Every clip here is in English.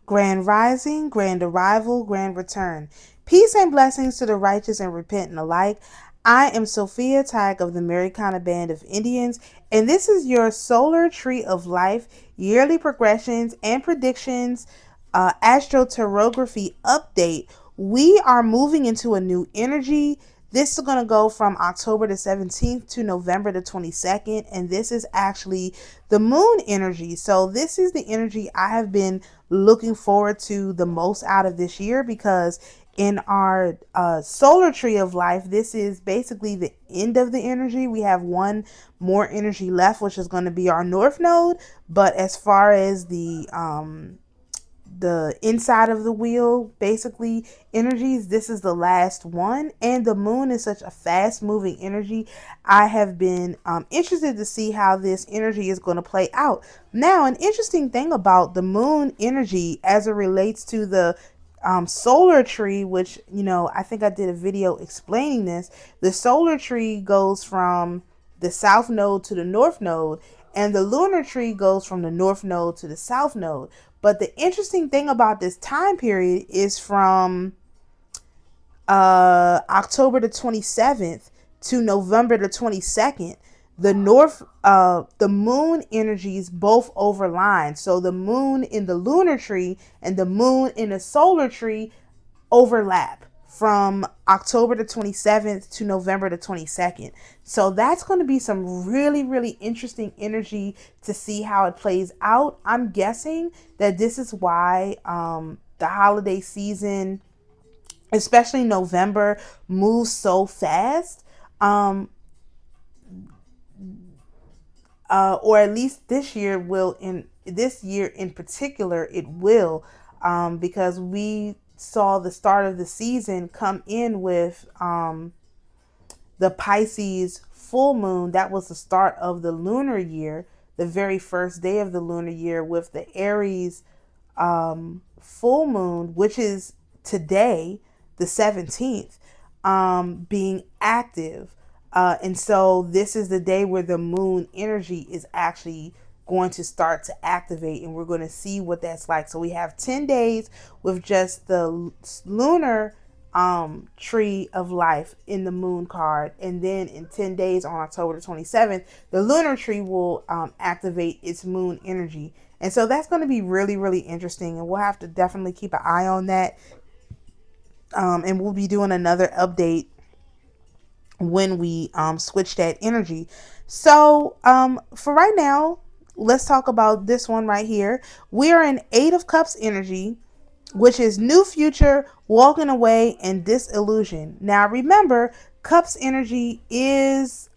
Grand rising, grand arrival, grand return. Peace and blessings to the righteous and repentant alike. I am Sophia, Tayac of the AmaruKhan Band of Indians, and this is your Solar Tree of Life yearly progressions and predictions astroterography update. We are moving into a new energy. This is going to go from October the 17th to November the 22nd, and this is actually the moon energy. So this is the energy I have been looking forward to the most out of this year, because in our solar tree of life, this is basically the end of the energy. We have one more energy left, which is going to be our north node. But as far as the inside of the wheel, basically energies, this is the last one. And the moon is such a fast moving energy. I have been interested to see how this energy is going to play out. Now, an interesting thing about the moon energy as it relates to the solar tree, which, I think I did a video explaining this. The solar tree goes from the south node to the north node, and the lunar tree goes from the north node to the south node. But the interesting thing about this time period is from October the 27th to November the 22nd, the moon energies both overline. So the moon in the lunar tree and the moon in the solar tree overlap from October the 27th to November the 22nd. So that's going to be some really, really interesting energy to see how it plays out. I'm guessing that this is why the holiday season, especially November, moves so fast. Or at least this year in particular, it will, because we saw the start of the season come in with the Pisces full moon. That was the start of the lunar year, the very first day of the lunar year, with the Aries full moon, which is today, the 17th, being active. And so this is the day where the moon energy is actually going to start to activate, and we're going to see what that's like. So we have 10 days with just the lunar tree of life in the moon card, and then in 10 days on October the 27th, the lunar tree will activate its moon energy. And so that's going to be really, really interesting, and we'll have to definitely keep an eye on that. And we'll be doing another update when we switch that energy. So for right now, let's talk about this one right here. We are in 8 of Cups energy, which is new future, walking away, and disillusion. Now remember, Cups energy is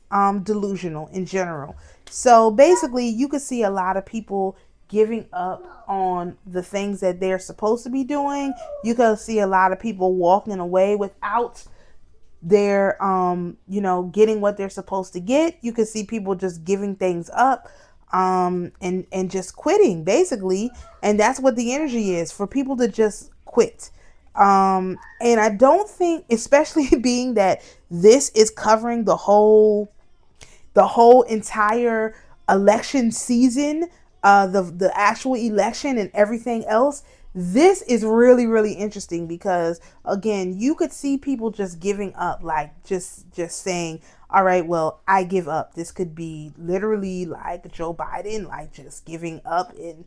delusional in general. So basically, you could see a lot of people giving up on the things that they're supposed to be doing. You can see a lot of people walking away without their getting what they're supposed to get. You can see people just giving things up, and just quitting, basically. And that's what the energy is, for people to just quit. And I don't think, especially being that this is covering the whole entire election season, the actual election and everything else. This is really, really interesting, because again, you could see people just giving up, like just saying, all right, well, I give up. This could be literally like Joe Biden, like just giving up and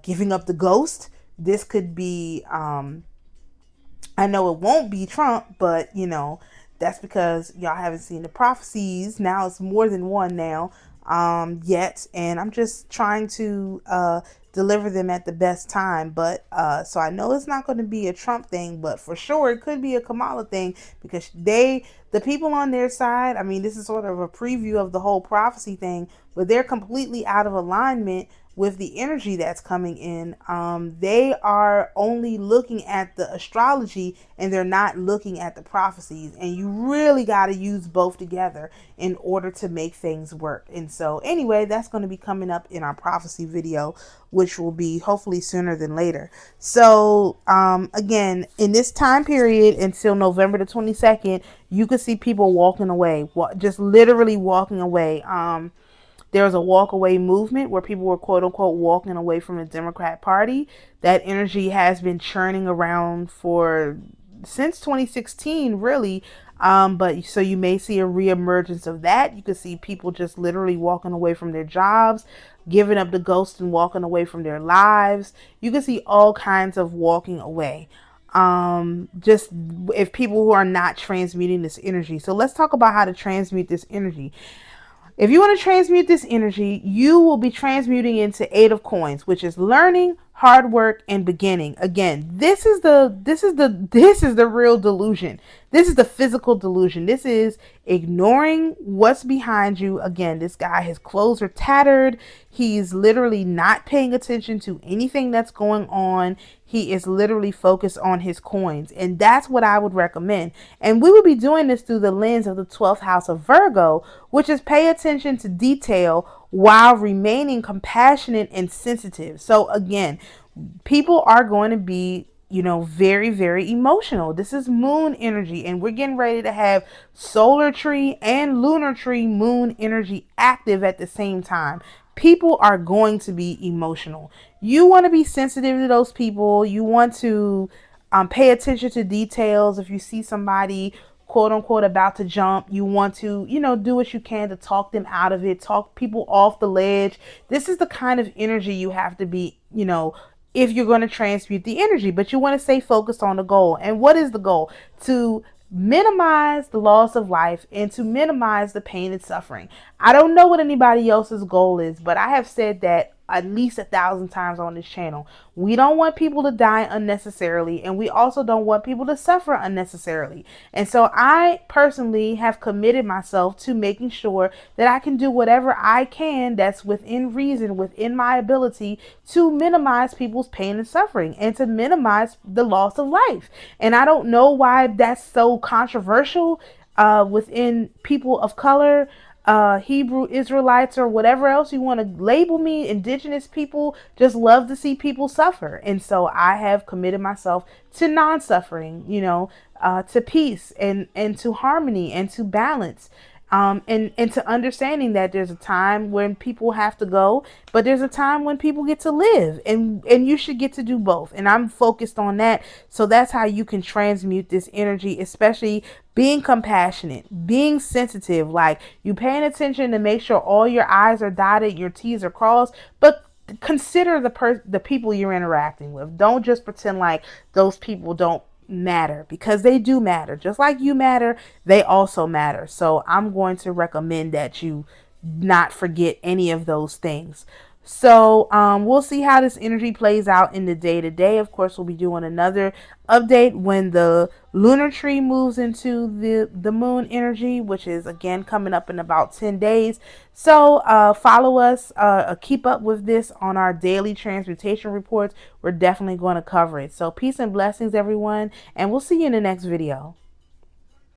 giving up the ghost. This could be, I know it won't be Trump, but that's because y'all haven't seen the prophecies. Now it's more than one now, yet. And I'm just trying to deliver them at the best time. But so I know it's not going to be a Trump thing, but for sure it could be a Kamala thing, because the people on their side, I mean, this is sort of a preview of the whole prophecy thing, but they're completely out of alignment with the energy that's coming in. They are only looking at the astrology, and they're not looking at the prophecies. And you really got to use both together in order to make things work. And so anyway, that's going to be coming up in our prophecy video, which will be hopefully sooner than later. So again, in this time period until November the 22nd, you could see people walking away, just literally walking away. there was a walk away movement where people were quote unquote walking away from the Democrat Party. That energy has been churning around for since 2016, really. But so you may see a reemergence of that. You could see people just literally walking away from their jobs, giving up the ghost and walking away from their lives. You can see all kinds of walking away. Just if people who are not transmuting this energy. So let's talk about how to transmute this energy. If you want to transmute this energy, you will be transmuting into 8 of coins, which is learning, hard work, and beginning. Again, this is the real delusion. This is the physical delusion. This is ignoring what's behind you. Again, this guy, his clothes are tattered. He's literally not paying attention to anything that's going on. He is literally focused on his coins. And that's what I would recommend. And we will be doing this through the lens of the 12th house of Virgo, which is pay attention to detail while remaining compassionate and sensitive. So again, people are going to be, very, very emotional. This is moon energy, and we're getting ready to have solar tree and lunar tree moon energy active at the same time. People are going to be emotional. You want to be sensitive to those people. You want to pay attention to details. If you see somebody quote unquote about to jump, you want to, do what you can to talk them out of it, talk people off the ledge. This is the kind of energy you have to be, if you're going to transmute the energy, but you want to stay focused on the goal. And what is the goal? To minimize the loss of life and to minimize the pain and suffering. I don't know what anybody else's goal is, but I have said that at least 1,000 times on this channel. We don't want people to die unnecessarily, and we also don't want people to suffer unnecessarily. And so I personally have committed myself to making sure that I can do whatever I can that's within reason, within my ability, to minimize people's pain and suffering and to minimize the loss of life. And I don't know why that's so controversial within people of color, Hebrew Israelites, or whatever else you want to label me. Indigenous people just love to see people suffer. And so I have committed myself to non-suffering, to peace and to harmony and to balance. And to understanding that there's a time when people have to go, but there's a time when people get to live, and you should get to do both. And I'm focused on that. So that's how you can transmute this energy, especially being compassionate, being sensitive, like you paying attention to make sure all your I's are dotted, your T's are crossed, but consider the people you're interacting with. Don't just pretend like those people don't matter, because they do matter. Just like you matter, they also matter. So I'm going to recommend that you not forget any of those things. So we'll see how this energy plays out in the day to day. Of course, we'll be doing another update when the lunar tree moves into the moon energy, which is again coming up in about 10 days. So follow us, keep up with this on our daily transmutation reports. We're definitely going to cover it. So peace and blessings, everyone, and we'll see you in the next video.